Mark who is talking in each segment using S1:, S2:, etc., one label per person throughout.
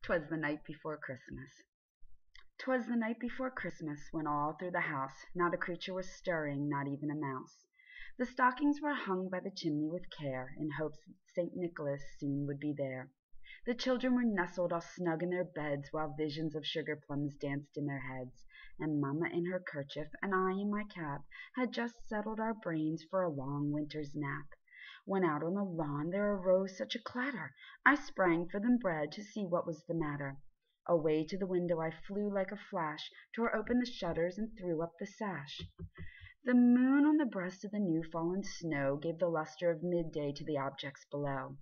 S1: 'Twas the night before Christmas. 'Twas the night before Christmas, when all through the house not a creature was stirring, not even a mouse. The stockings were hung by the chimney with care, in hopes that St. Nicholas soon would be there. The children were nestled all snug in their beds, while visions of sugar plums danced in their heads, and Mamma in her kerchief, and I in my cap, had just settled our brains for a long winter's nap, when out on the lawn there arose such a clatter, I sprang for the bread to see what was the matter. Away to the window I flew like a flash, tore open the shutters and threw up the sash. The moon on the breast of the new-fallen snow gave the lustre of midday to the objects below,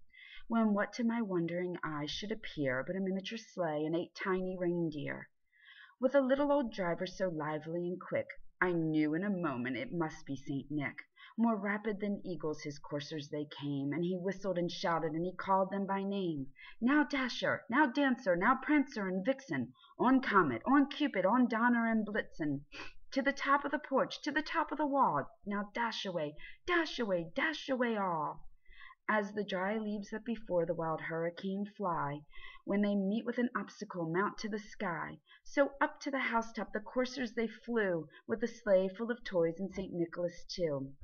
S1: when what to my wondering eyes should appear but a miniature sleigh and 8 tiny reindeer, with a little old driver so lively and quick, I knew in a moment it must be St. Nick. More rapid than eagles his coursers they came, and he whistled and shouted, and he called them by name. Now Dasher, now Dancer, now Prancer and Vixen, on Comet, on Cupid, on Donner and Blitzen, to the top of the porch, to the top of the wall, now dash away, dash away, dash away all. As the dry leaves that before the wild hurricane fly, when they meet with an obstacle, mount to the sky, so up to the housetop the coursers they flew, with the sleigh full of toys and St. Nicholas too.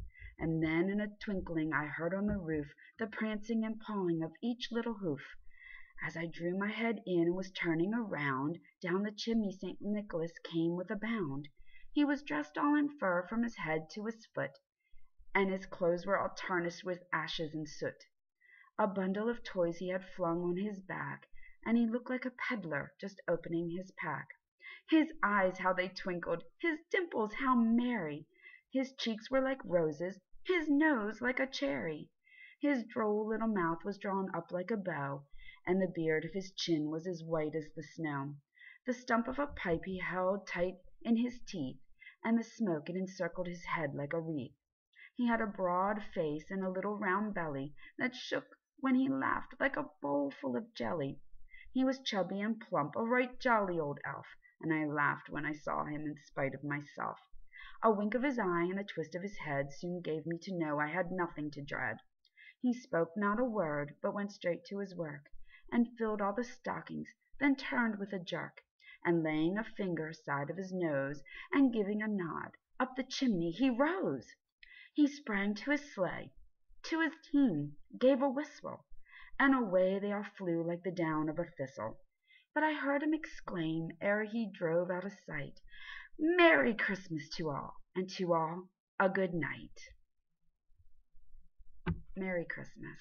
S1: And then in a twinkling I heard on the roof the prancing and pawing of each little hoof. As I drew my head in and was turning around, down the chimney St. Nicholas came with a bound. He was dressed all in fur from his head to his foot, and his clothes were all tarnished with ashes and soot. A bundle of toys he had flung on his back, and he looked like a peddler just opening his pack. His eyes, how they twinkled! His dimples, how merry! His cheeks were like roses, his nose like a cherry. His droll little mouth was drawn up like a bow, and the beard of his chin was as white as the snow. The stump of a pipe he held tight in his teeth, and the smoke it encircled his head like a wreath. He had a broad face and a little round belly that shook when he laughed like a bowl full of jelly. He was chubby and plump, a right jolly old elf, and I laughed when I saw him in spite of myself. A wink of his eye and a twist of his head soon gave me to know I had nothing to dread. He spoke not a word, but went straight to his work, and filled all the stockings, then turned with a jerk, and laying a finger aside of his nose, and giving a nod, up the chimney he rose. He sprang to his sleigh, to his team, gave a whistle, and away they all flew like the down of a thistle. But I heard him exclaim, ere he drove out of sight, "Merry Christmas to all, and to all a good night." Merry Christmas.